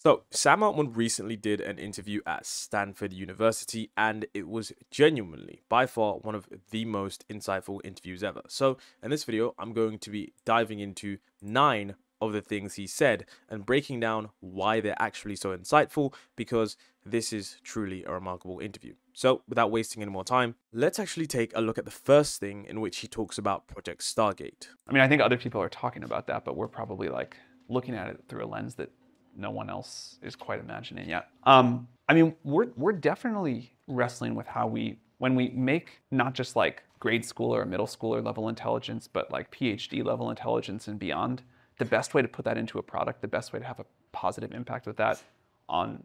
So, Sam Altman recently did an interview at Stanford University, and it was genuinely, by far, one of the most insightful interviews ever. So, in this video, I'm going to be diving into 9 of the things he said and breaking down why they're actually so insightful, because this is truly a remarkable interview. So, without wasting any more time, let's actually take a look at the first thing in which he talks about Project Stargate. I mean, I think other people are talking about that, but we're probably like looking at it through a lens that no one else is quite imagining yet. I mean, we're definitely wrestling with how when we make not just like grade school or middle schooler level intelligence, but like PhD level intelligence and beyond, the best way to put that into a product, the best way to have a positive impact with that on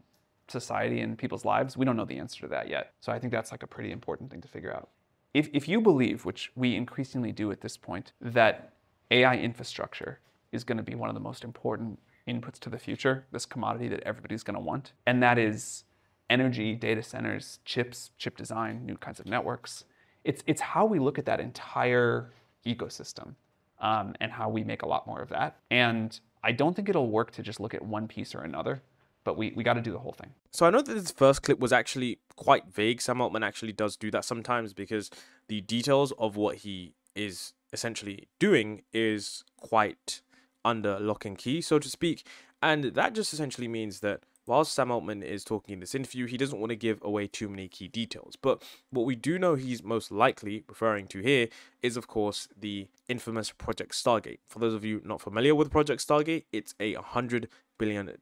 society and people's lives, we don't know the answer to that yet. So I think that's like a pretty important thing to figure out. If you believe, which we increasingly do at this point, that AI infrastructure is going to be one of the most important inputs to the future, this commodity that everybody's going to want, and that is energy, data centers, chips, chip design, new kinds of networks. It's how we look at that entire ecosystem and how we make a lot more of that. And I don't think it'll work to just look at one piece or another, but we got to do the whole thing. So I know that this first clip was actually quite vague. Sam Altman actually does do that sometimes because the details of what he is essentially doing is quite under lock and key, so to speak. And that just essentially means that while Sam Altman is talking in this interview, he doesn't want to give away too many key details. But what we do know he's most likely referring to here is, of course, the infamous Project Stargate. For those of you not familiar with Project Stargate, it's a $100 billion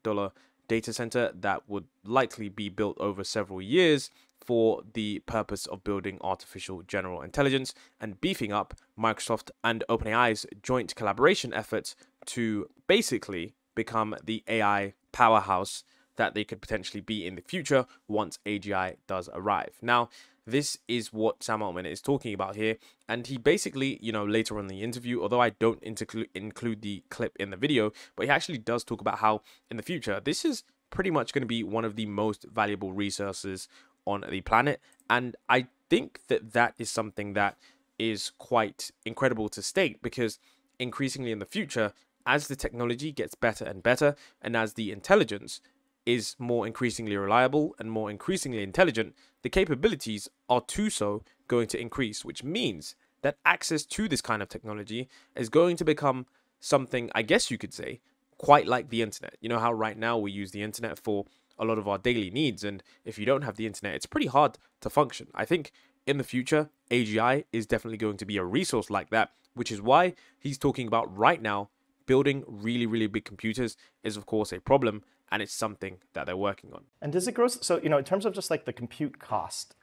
data center that would likely be built over several years for the purpose of building artificial general intelligence and beefing up Microsoft and OpenAI's joint collaboration efforts to basically become the AI powerhouse that they could potentially be in the future once AGI does arrive. Now, this is what Sam Altman is talking about here, and he basically, later on in the interview, although I don't include the clip in the video, but he actually does talk about how in the future, this is pretty much going to be one of the most valuable resources on the planet, and I think that that is something that is quite incredible to state, because increasingly in the future, as the technology gets better and better, and as the intelligence is more increasingly reliable and more increasingly intelligent, the capabilities are so going to increase, which means that access to this kind of technology is going to become something, I guess you could say, quite like the internet. You know how right now we use the internet for a lot of our daily needs, and if you don't have the internet, it's pretty hard to function. I think in the future, AGI is definitely going to be a resource like that, which is why he's talking about right now building really, really big computers is, of course, a problem, and it's something that they're working on. And does it grow? So, in terms of just like the compute cost,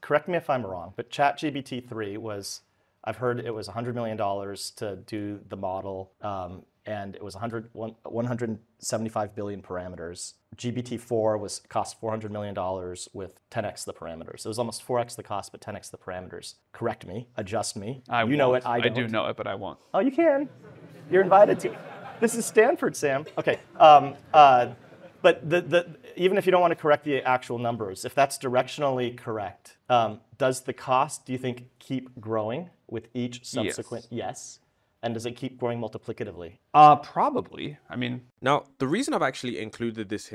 correct me if I'm wrong, but ChatGPT-3 was, I've heard it was $100 million to do the model, and it was 175 billion parameters. GPT-4 cost $400 million with 10x the parameters. It was almost 4x the cost, but 10x the parameters. Correct me, adjust me. You know it, I don't. I do know it, but I won't. Oh, you can. You're invited to. This is Stanford, Sam. Okay. But even if you don't want to correct the actual numbers, if that's directionally correct, does the cost, do you think, keep growing with each subsequent? Yes. And does it keep growing multiplicatively? Probably. I mean, Now, the reason I've actually included this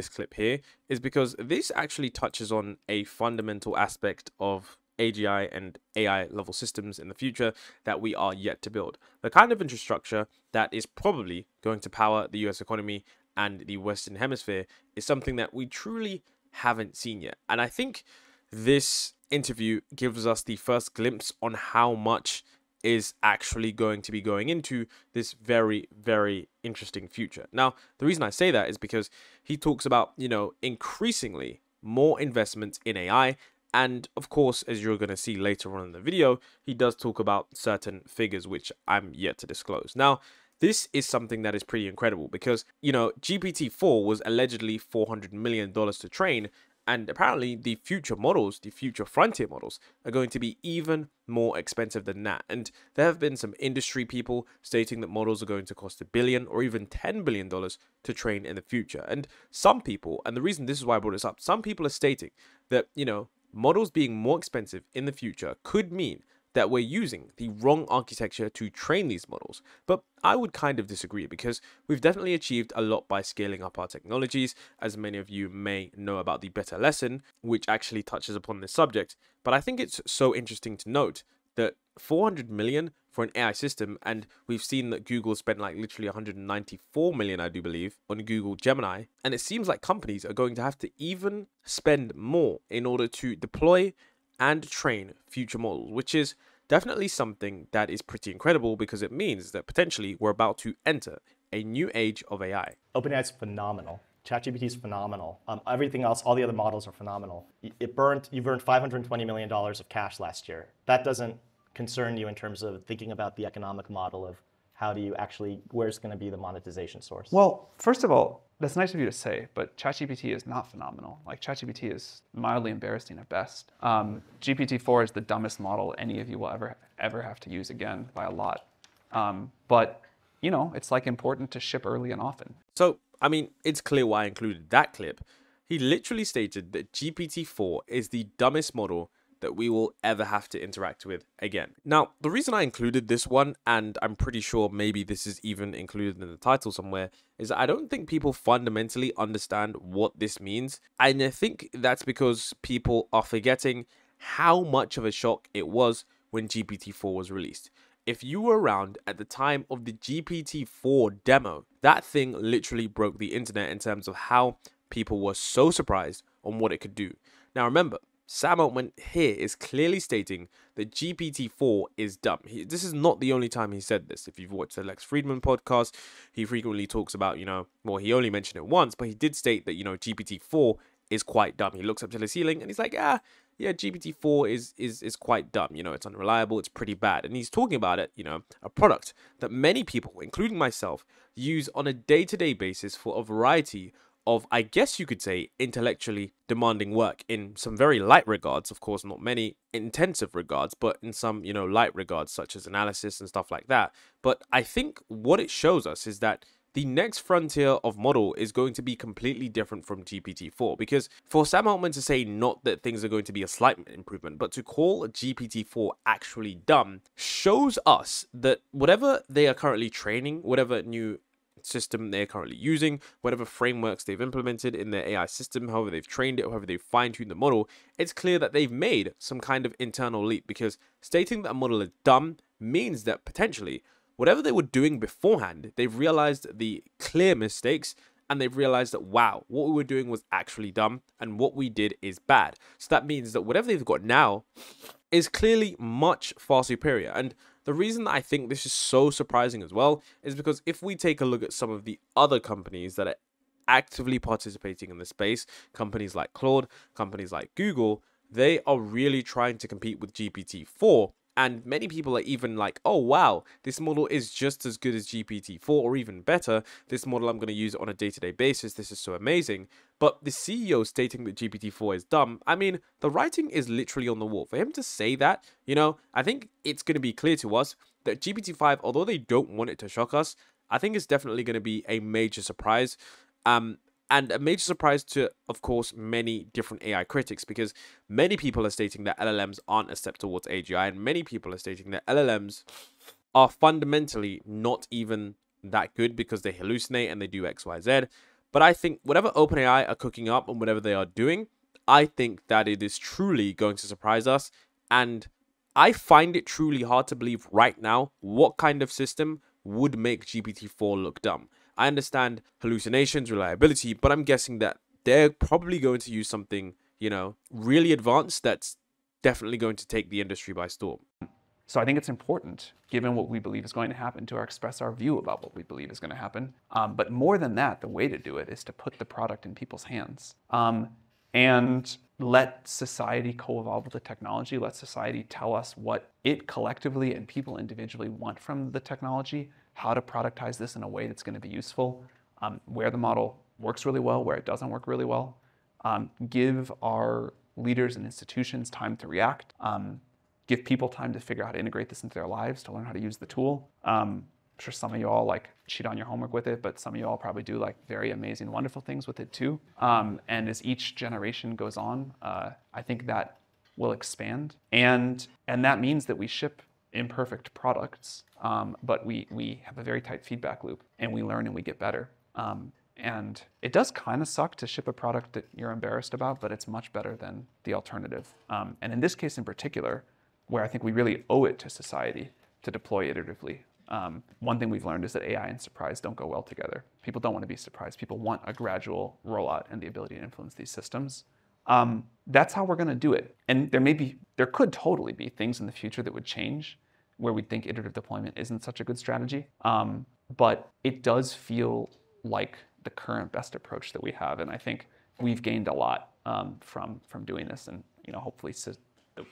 clip here is because this actually touches on a fundamental aspect of AGI and AI level systems in the future that we are yet to build. The kind of infrastructure that is probably going to power the US economy and the Western Hemisphere is something that we truly haven't seen yet. And I think this interview gives us the first glimpse on how much is actually going to be going into this very, very interesting future. Now, the reason I say that is because he talks about, increasingly more investments in AI. And of course, as you're going to see later on in the video, he does talk about certain figures, which I'm yet to disclose. Now, this is something that is pretty incredible because, GPT-4 was allegedly $400 million to train. And apparently the future models, the future frontier models, are going to be even more expensive than that. And there have been some industry people stating that models are going to cost $1 billion or even $10 billion to train in the future. And some people, and the reason this is why I brought this up, some people are stating that, models being more expensive in the future could mean that we're using the wrong architecture to train these models. But I would kind of disagree, because we've definitely achieved a lot by scaling up our technologies, as many of you may know about the better lesson, which actually touches upon this subject. But I think it's so interesting to note that 400 million for an AI system, and we've seen that Google spent like literally 194 million, I do believe, on Google Gemini, and it seems like companies are going to have to even spend more in order to deploy and train future models, which is definitely something that is pretty incredible, because it means that potentially we're about to enter a new age of AI. OpenAI is phenomenal. ChatGPT is phenomenal. Everything else, all the other models are phenomenal. You've burned $520 million of cash last year. That doesn't concern you in terms of thinking about the economic model of how do you actually, where's going to be the monetization source? Well, first of all, that's nice of you to say, but ChatGPT is not phenomenal. Like, ChatGPT is mildly embarrassing at best. GPT-4 is the dumbest model any of you will ever have to use again by a lot. But, you know, it's like important to ship early and often. So, I mean, it's clear why I included that clip. He literally stated that GPT-4 is the dumbest model that we will ever have to interact with again. Now, the reason I included this one, and I'm pretty sure maybe this is even included in the title somewhere, is that I don't think people fundamentally understand what this means. And I think that's because people are forgetting how much of a shock it was when GPT-4 was released. If you were around at the time of the GPT-4 demo, that thing literally broke the internet in terms of how people were so surprised on what it could do. Now remember, Sam Altman here is clearly stating that GPT-4 is dumb. This is not the only time he said this. If you've watched the Lex Fridman podcast, he frequently talks about, well, he only mentioned it once, but he did state that, GPT-4 is quite dumb. He looks up to the ceiling and he's like, yeah, GPT-4 is quite dumb. It's unreliable. It's pretty bad. And he's talking about it, a product that many people, including myself, use on a day-to-day basis for a variety of, I guess you could say, intellectually demanding work in some very light regards. Of course, not many intensive regards, but in some, light regards, such as analysis and stuff like that. But I think what it shows us is that the next frontier of model is going to be completely different from GPT-4, because for Sam Altman to say not that things are going to be a slight improvement, but to call GPT-4 actually dumb, shows us that whatever they are currently training, whatever new system they're currently using, whatever frameworks they've implemented in their AI system, however they've trained it, however they've fine-tuned the model, it's clear that they've made some kind of internal leap, because stating that a model is dumb means that potentially whatever they were doing beforehand, they've realized the clear mistakes, and they've realized that, wow, what we were doing was actually dumb and what we did is bad. So that means that whatever they've got now is clearly much far superior. And the reason that I think this is so surprising as well is because if we take a look at some of the other companies that are actively participating in the space, companies like Claude, companies like Google, they are really trying to compete with GPT-4. And many people are even like, oh, wow, this model is just as good as GPT-4 or even better. This model, I'm going to use it on a day-to-day basis. This is so amazing. But the CEO stating that GPT-4 is dumb, I mean, the writing is literally on the wall. For him to say that, I think it's going to be clear to us that GPT-5, although they don't want it to shock us, I think it's definitely going to be a major surprise. And a major surprise to, of course, many different AI critics, because many people are stating that LLMs aren't a step towards AGI, and many people are stating that LLMs are fundamentally not even that good because they hallucinate and they do X, Y, Z. But I think whatever OpenAI are cooking up and whatever they are doing, I think that it is truly going to surprise us. And I find it truly hard to believe right now what kind of system would make GPT-4 look dumb. I understand hallucinations, reliability, but I'm guessing that they're probably going to use something, really advanced that's definitely going to take the industry by storm. So I think it's important, given what we believe is going to happen, to express our view about what we believe is going to happen. But more than that, the way to do it is to put the product in people's hands and let society co-evolve with the technology. Let society tell us what it collectively and people individually want from the technology, how to productize this in a way that's going to be useful, where the model works really well, where it doesn't work really well. Give our leaders and institutions time to react. Give people time to figure out how to integrate this into their lives, to learn how to use the tool. I'm sure some of you all cheat on your homework with it, but some of you all probably do very amazing, wonderful things with it too. And as each generation goes on, I think that will expand. And that means that we ship imperfect products, but we have a very tight feedback loop, and we learn and we get better. And it does kind of suck to ship a product that you're embarrassed about, but it's much better than the alternative. And in this case in particular, where I think we really owe it to society to deploy iteratively, one thing we've learned is that AI and surprise don't go well together. People don't want to be surprised. People want a gradual rollout and the ability to influence these systems. That's how we're going to do it. And there could totally be things in the future that would change where we think iterative deployment isn't such a good strategy. But it does feel like the current best approach that we have. And I think we've gained a lot from doing this. And hopefully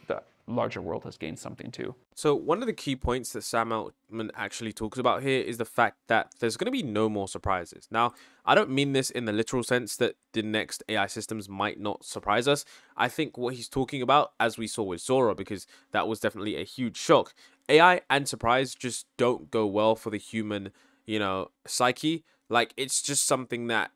the larger world has gained something too. So one of the key points that Sam Altman actually talks about here is the fact that there's going to be no more surprises. Now, I don't mean this in the literal sense that the next AI systems might not surprise us. I think what he's talking about, as we saw with Sora, because that was definitely a huge shock, AI and surprise just don't go well for the human, psyche. Like, it's just something that,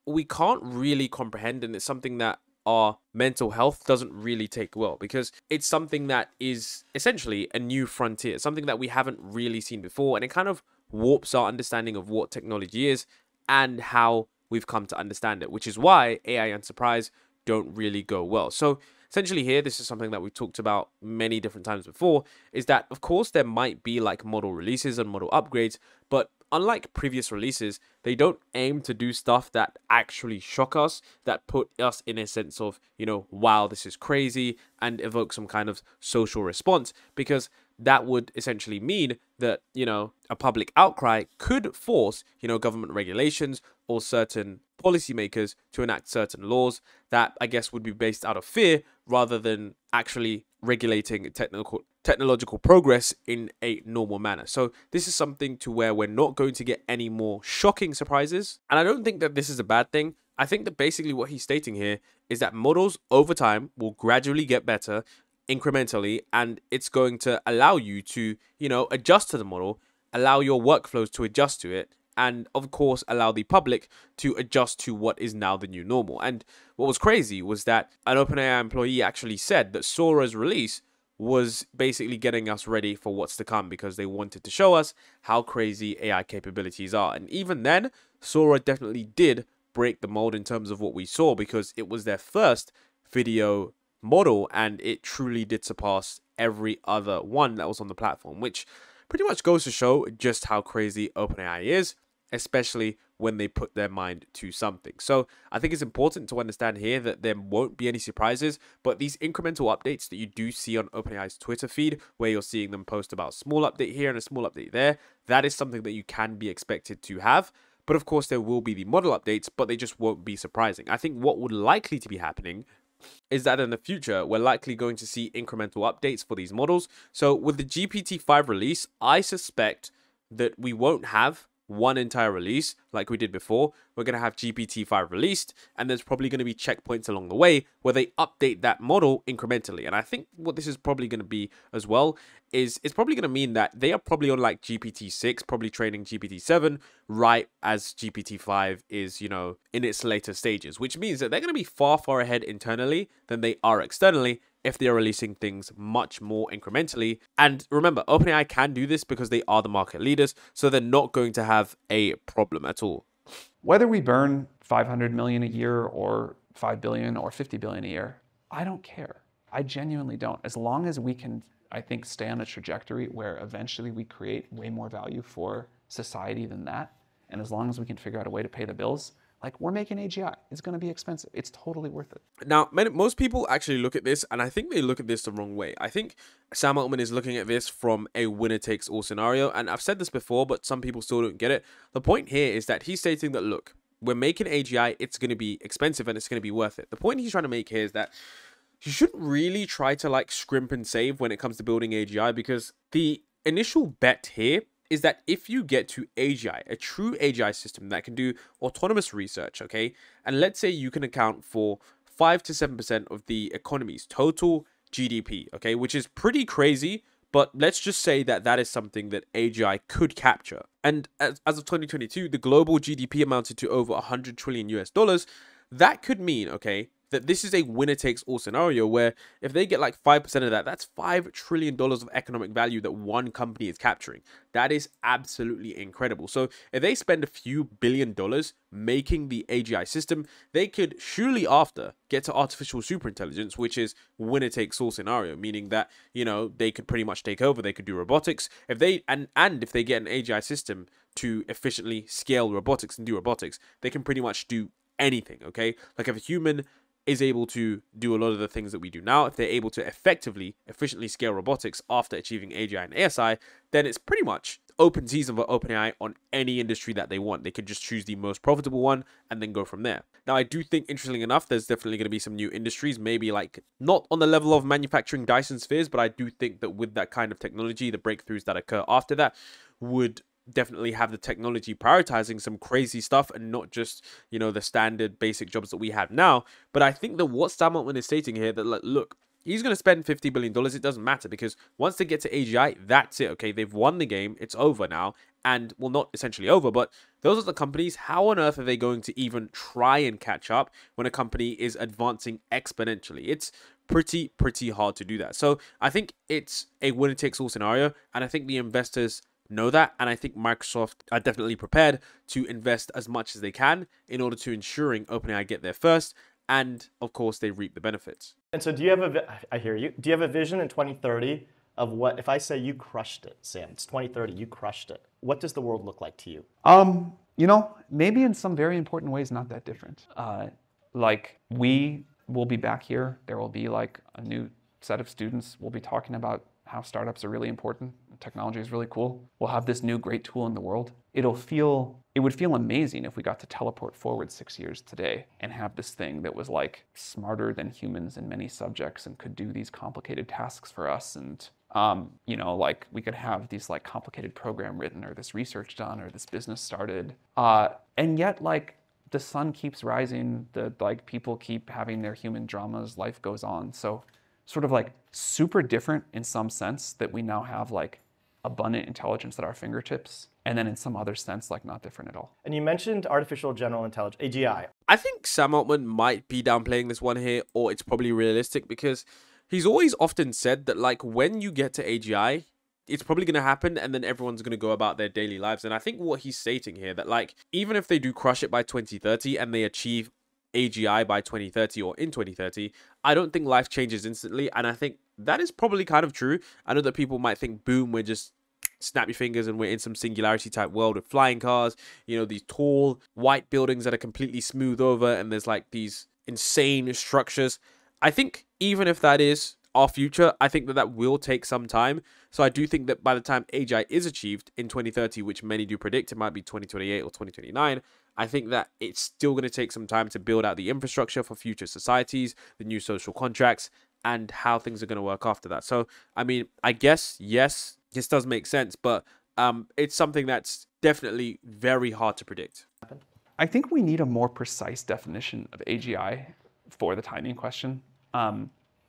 we can't really comprehend, and it's something that our mental health doesn't really take well, because it's something that is essentially a new frontier, something that we haven't really seen before, and it kind of warps our understanding of what technology is and how we've come to understand it, which is why AI and surprise don't really go well. So essentially here, this is something that we've talked about many different times before, is that of course there might be like model releases and model upgrades, but unlike previous releases, they don't aim to do stuff that actually shock us, that put us in a sense of, wow, this is crazy, and evoke some kind of social response, because that would essentially mean that, a public outcry could force, government regulations or certain policymakers to enact certain laws that I guess would be based out of fear rather than actually regulating technological progress in a normal manner. So this is something to where we're not going to get any more shocking surprises. And I don't think that this is a bad thing. I think that basically what he's stating here is that models over time will gradually get better incrementally, and it's going to allow you to, adjust to the model, allow your workflows to adjust to it, and of course allow the public to adjust to what is now the new normal. And what was crazy was that an OpenAI employee actually said that Sora's release was basically getting us ready for what's to come, because they wanted to show us how crazy AI capabilities are. And even then, Sora definitely did break the mold in terms of what we saw, because it was their first video model and it truly did surpass every other one that was on the platform, which pretty much goes to show just how crazy OpenAI is, especially when they put their mind to something. So I think it's important to understand here that there won't be any surprises, but these incremental updates that you do see on OpenAI's Twitter feed, where you're seeing them post about a small update here and a small update there, that is something that you can be expected to have. But of course, there will be the model updates, but they just won't be surprising. I think what would likely to be happening is that in the future, we're likely going to see incremental updates for these models. So with the GPT-5 release, I suspect that we won't have one entire release like we did before. We're going to have GPT-5 released, and there's probably going to be checkpoints along the way where they update that model incrementally. And I think what this is probably going to be as well is it's probably going to mean that they are probably on like GPT-6, probably training GPT-7 right as GPT-5 is, in its later stages, which means that they're going to be far, far ahead internally than they are externally if they are releasing things much more incrementally. And remember, OpenAI can do this because they are the market leaders, so they're not going to have a problem at all. Whether we burn 500 million a year or 5 billion or 50 billion a year, I don't care. I genuinely don't. As long as we can, I think, stay on a trajectory where eventually we create way more value for society than that, and as long as we can figure out a way to pay the bills, like, we're making AGI. It's going to be expensive. It's totally worth it. Now, most people actually look at this, and I think they look at this the wrong way. I think Sam Altman is looking at this from a winner-takes-all scenario, and I've said this before, but some people still don't get it. The point here is that he's stating that, look, we're making AGI, it's going to be expensive, and it's going to be worth it. The point he's trying to make here is that you shouldn't really try to, like, scrimp and save when it comes to building AGI, because the initial bet here is that if you get to AGI, a true AGI system that can do autonomous research, okay, and let's say you can account for 5 to 7% of the economy's total GDP, okay, which is pretty crazy, but let's just say that that is something that AGI could capture. And as of 2022, the global GDP amounted to over 100 trillion US dollars. That could mean, okay, that this is a winner takes all scenario where if they get like 5% of that, that's $5 trillion of economic value that one company is capturing. That is absolutely incredible. So if they spend a few $billion making the AGI system, they could surely after get to artificial superintelligence, which is winner takes all scenario, meaning that, you know, they could pretty much take over. They could do robotics. If they and if they get an AGI system to efficiently scale robotics and do robotics, they can pretty much do anything. Okay, like if a human is able to do a lot of the things that we do now, if they're able to efficiently scale robotics after achieving AGI and ASI, then it's pretty much open season for OpenAI on any industry that they want. They could just choose the most profitable one and then go from there. Now, I do think, interestingly enough, there's definitely going to be some new industries, maybe like not on the level of manufacturing Dyson spheres, but I do think that with that kind of technology, the breakthroughs that occur after that would definitely have the technology prioritizing some crazy stuff and not just, you know, the standard basic jobs that we have now. But I think that what Sam Altman is stating here, that like, look, he's going to spend $50 billion. It doesn't matter, because once they get to AGI, that's it. Okay, they've won the game. It's over now. And, well, not essentially over, but those are the companies. How on earth are they going to even try and catch up when a company is advancing exponentially? It's pretty hard to do that. So I think it's a winner takes all scenario. And I think the investors know that, and I think Microsoft are definitely prepared to invest as much as they can in order to ensuring OpenAI get there first, and of course they reap the benefits. And so do you have I hear you. Do you have a vision in 2030 of what, if I say you crushed it, Sam, it's 2030, you crushed it, what does the world look like to you? You know, maybe in some very important ways, not that different. Like, we will be back here. There will be like a new set of students. We'll be talking about how startups are really important. Technology is really cool. We'll have this new great tool in the world. It would feel amazing if we got to teleport forward 6 years today and have this thing that was like smarter than humans in many subjects and could do these complicated tasks for us. And, you know, like we could have these like complicated program written or this research done or this business started. And yet like the sun keeps rising, like people keep having their human dramas, life goes on. So sort of like super different in some sense that we now have like abundant intelligence at our fingertips, and then in some other sense like not different at all. And you mentioned artificial general intelligence, AGI. I think Sam Altman might be downplaying this one here, or it's probably realistic, because he's always often said that like when you get to AGI, it's probably going to happen and then everyone's going to go about their daily lives. And I think what he's stating here, that like even if they do crush it by 2030 and they achieve AGI by 2030 or in 2030, I don't think life changes instantly. And I think that is probably kind of true. I know that people might think, boom, we're just snap your fingers and we're in some singularity type world with flying cars, you know, these tall white buildings that are completely smooth over and there's like these insane structures. I think even if that is our future, I think that that will take some time. So I do think that by the time AGI is achieved in 2030, which many do predict, it might be 2028 or 2029, I think that it's still going to take some time to build out the infrastructure for future societies, the new social contracts, and how things are going to work after that. So, I mean, I guess, yes, this does make sense, but it's something that's definitely very hard to predict. I think we need a more precise definition of AGI for the timing question,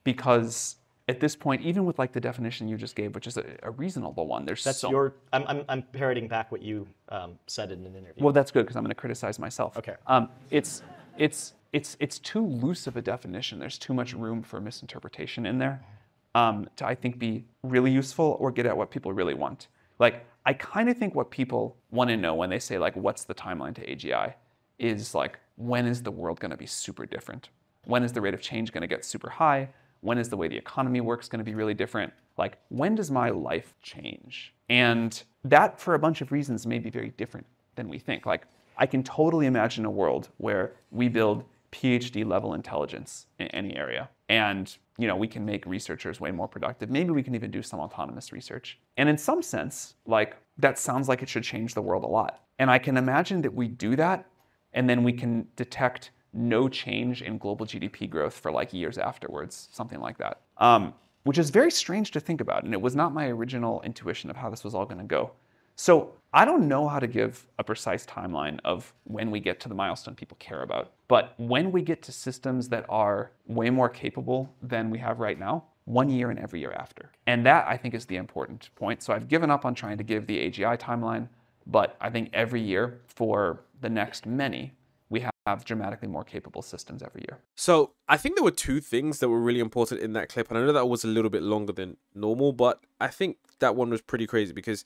because at this point, even with like the definition you just gave, which is a reasonable one, there's that's your. I'm parroting back what you said in an interview. Well, that's good because I'm going to criticize myself. Okay. It's too loose of a definition. There's too much room for misinterpretation in there to, I think, be really useful or get at what people really want. Like, I kind of think what people want to know when they say, like, what's the timeline to AGI is, like, when is the world going to be super different? When is the rate of change going to get super high? When is the way the economy works going to be really different? Like, when does my life change? And that, for a bunch of reasons, may be very different than we think. Like, I can totally imagine a world where we build PhD level intelligence in any area. And, you know, we can make researchers way more productive. Maybe we can even do some autonomous research. And in some sense, like, that sounds like it should change the world a lot. And I can imagine that we do that, and then we can detect no change in global GDP growth for like years afterwards, something like that. Which is very strange to think about. And it was not my original intuition of how this was all going to go. So I don't know how to give a precise timeline of when we get to the milestone people care about. But when we get to systems that are way more capable than we have right now, 1 year and every year after. And that, I think, is the important point. So I've given up on trying to give the AGI timeline, but I think every year for the next many we have dramatically more capable systems every year. So I think there were two things that were really important in that clip. And I know that was a little bit longer than normal, but I think that one was pretty crazy because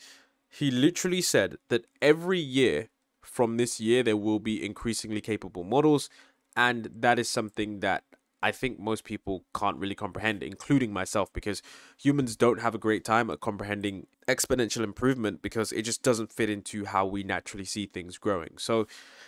he literally said that every year from this year, there will be increasingly capable models. And that is something that I think most people can't really comprehend, including myself, because humans don't have a great time at comprehending exponential improvement because it just doesn't fit into how we naturally see things growing. So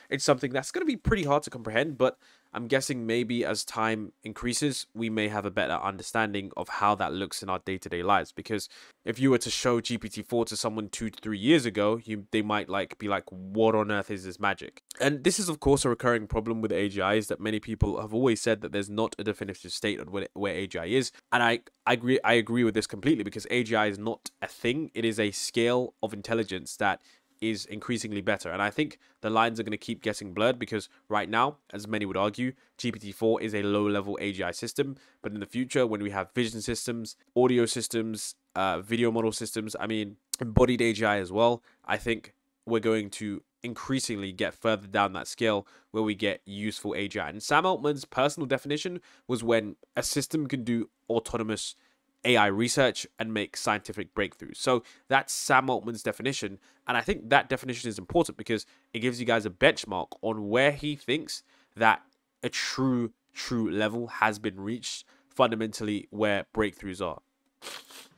it's something that's going to be pretty hard to comprehend, but I'm guessing maybe as time increases, we may have a better understanding of how that looks in our day-to-day lives. Because if you were to show GPT-4 to someone 2 to 3 years ago, they might be like, what on earth is this magic? And this is, of course, a recurring problem with AGI, is that many people have always said that there's not a definitive state of where AGI is. And I agree with this completely, because AGI is not a thing. It is a scale of intelligence that is increasingly better. And I think the lines are going to keep getting blurred, because right now, as many would argue, GPT-4 is a low-level AGI system. But in the future, when we have vision systems, audio systems, video model systems, I mean, embodied AGI as well, I think we're going to increasingly get further down that scale where we get useful AGI. And Sam Altman's personal definition was when a system can do autonomous AI research and make scientific breakthroughs. So that's Sam Altman's definition. And I think that definition is important because it gives you guys a benchmark on where he thinks that a true level has been reached, fundamentally where breakthroughs are.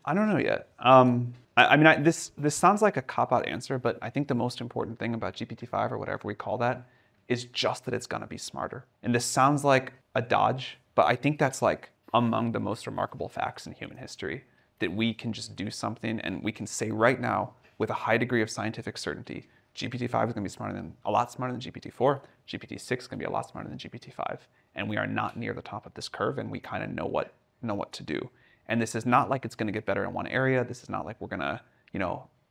I don't know yet. This sounds like a cop-out answer, but I think the most important thing about GPT-5 or whatever we call that is just that it's going to be smarter. And this sounds like a dodge, but I think that's like among the most remarkable facts in human history, that we can just do something and we can say right now with a high degree of scientific certainty, GPT-5 is going to be a lot smarter than GPT-4, GPT-6 is going to be a lot smarter than GPT-5, and we are not near the top of this curve, and we kind of know what to do. And this is not like it's going to get better in one area. This is not like we're going to,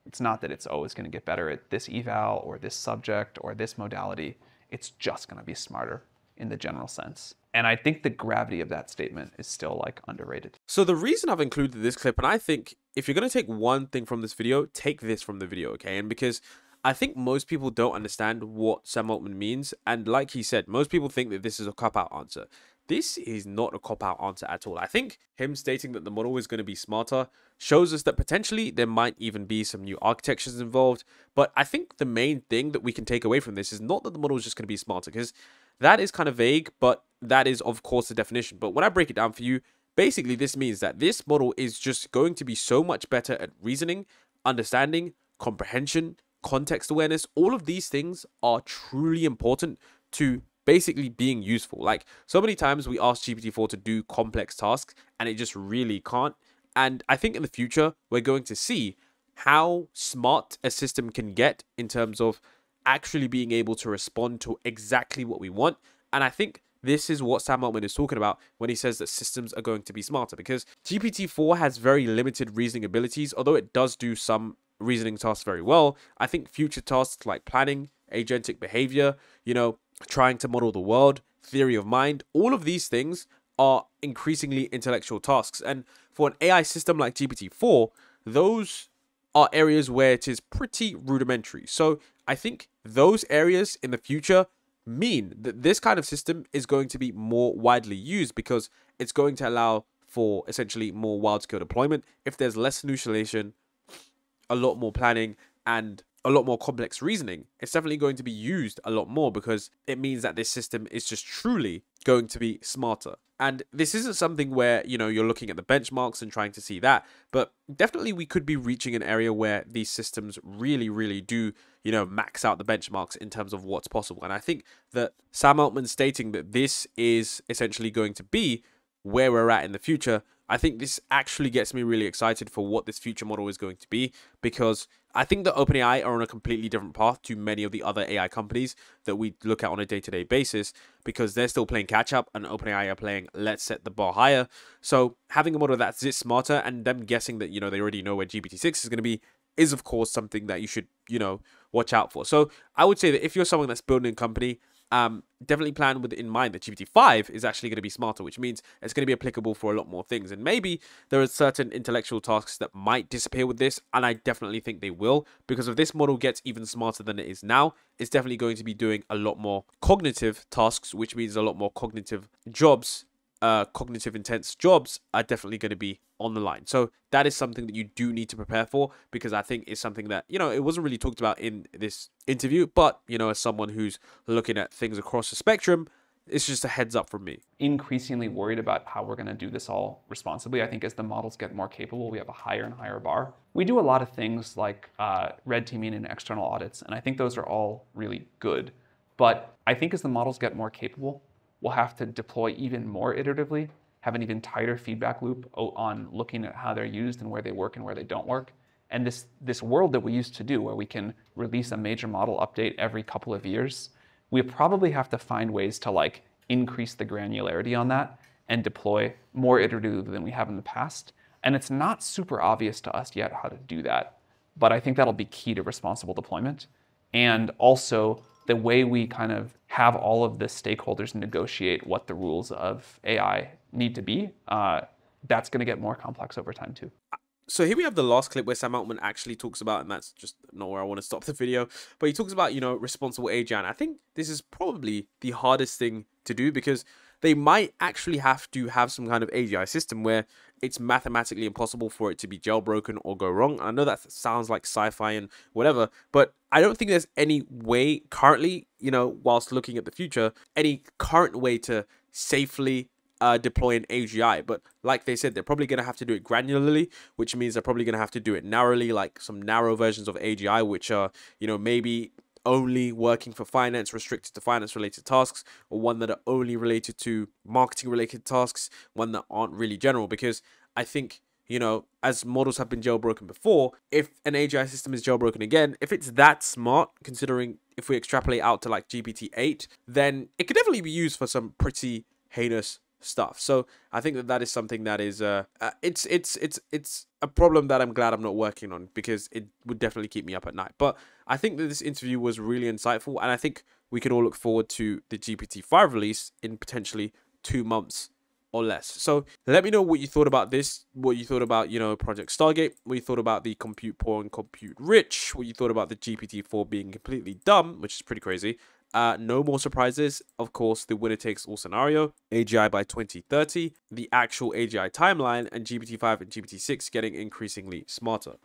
it's not that it's always going to get better at this eval or this subject or this modality. It's just going to be smarter in the general sense. And I think the gravity of that statement is still like underrated. So the reason I've included this clip, and I think if you're going to take one thing from this video, take this from the video, okay? And because I think most people don't understand what Sam Altman means. And like he said, most people think that this is a cop-out answer. This is not a cop-out answer at all. I think him stating that the model is going to be smarter shows us that potentially there might even be some new architectures involved. But I think the main thing that we can take away from this is not that the model is just going to be smarter, because that is kind of vague, but that is, of course, the definition. But when I break it down for you, basically this means that this model is just going to be so much better at reasoning, understanding, comprehension, context awareness. All of these things are truly important to basically being useful. Like, so many times we ask GPT-4 to do complex tasks and it just really can't. And I think in the future, we're going to see how smart a system can get in terms of actually being able to respond to exactly what we want. And I think this is what Sam Altman is talking about when he says that systems are going to be smarter, because GPT-4 has very limited reasoning abilities, although it does do some reasoning tasks very well. I think future tasks like planning, agentic behavior, trying to model the world, theory of mind, all of these things are increasingly intellectual tasks. And for an AI system like GPT-4, those are areas where it is pretty rudimentary. So I think those areas in the future mean that this kind of system is going to be more widely used, because it's going to allow for essentially more wild-scale deployment. If there's less hallucination, a lot more planning, and a lot more complex reasoning, it's definitely going to be used a lot more, because it means that this system is just truly going to be smarter. And this isn't something where, you're looking at the benchmarks and trying to see that, but definitely we could be reaching an area where these systems really, really do, max out the benchmarks in terms of what's possible. And I think that Sam Altman stating that this is essentially going to be where we're at in the future, I think this actually gets me really excited for what this future model is going to be, because I think that OpenAI are on a completely different path to many of the other AI companies that we look at on a day-to-day basis, because they're still playing catch-up and OpenAI are playing let's set the bar higher. So having a model that's this smarter and them guessing that, they already know where GPT-6 is going to be is, of course, something that you should, watch out for. So I would say that if you're someone that's building a company, definitely plan with in mind that GPT-5 is actually going to be smarter, which means it's going to be applicable for a lot more things. And maybe there are certain intellectual tasks that might disappear with this, and I definitely think they will, because if this model gets even smarter than it is now, it's definitely going to be doing a lot more cognitive tasks, which means a lot more cognitive jobs. Cognitive intense jobs are definitely going to be on the line. So that is something that you do need to prepare for, because I think it's something that, it wasn't really talked about in this interview, but, as someone who's looking at things across the spectrum, it's just a heads up from me. Increasingly worried about how we're going to do this all responsibly. I think as the models get more capable, we have a higher and higher bar. We do a lot of things like red teaming and external audits, and I think those are all really good. But I think as the models get more capable, we'll have to deploy even more iteratively, have an even tighter feedback loop on looking at how they're used and where they work and where they don't work. And this world that we used to do, where we can release a major model update every couple of years, we probably have to find ways to increase the granularity on that and deploy more iteratively than we have in the past. And it's not super obvious to us yet how to do that, but I think that'll be key to responsible deployment. And also the way we kind of have all of the stakeholders negotiate what the rules of AI need to be, that's going to get more complex over time too. So here we have the last clip where Sam Altman actually talks about, and that's just not where I want to stop the video, but he talks about, responsible AGI. And I think this is probably the hardest thing to do, because they might actually have to have some kind of AGI system where it's mathematically impossible for it to be jailbroken or go wrong. I know that sounds like sci-fi and whatever, but I don't think there's any way currently, whilst looking at the future, any current way to safely deploy an AGI. But like they said, they're probably going to have to do it granularly, which means they're probably going to have to do it narrowly, like some narrow versions of AGI, which are, maybe only working for finance, restricted to finance related tasks, or one that are only related to marketing related tasks, one that aren't really general. Because I think, as models have been jailbroken before, if an AGI system is jailbroken again, if it's that smart, considering if we extrapolate out to like GPT-8, then it could definitely be used for some pretty heinous stuff. So I think that is something that is it's a problem that I'm glad I'm not working on, because it would definitely keep me up at night. But I think that this interview was really insightful, and I think we can all look forward to the GPT-5 release in potentially 2 months or less. So let me know what you thought about this, what you thought about, Project Stargate, what you thought about the compute poor and compute rich, what you thought about the GPT-4 being completely dumb, which is pretty crazy. No more surprises. Of course, the winner takes all scenario, AGI by 2030, the actual AGI timeline, and GPT-5 and GPT-6 getting increasingly smarter.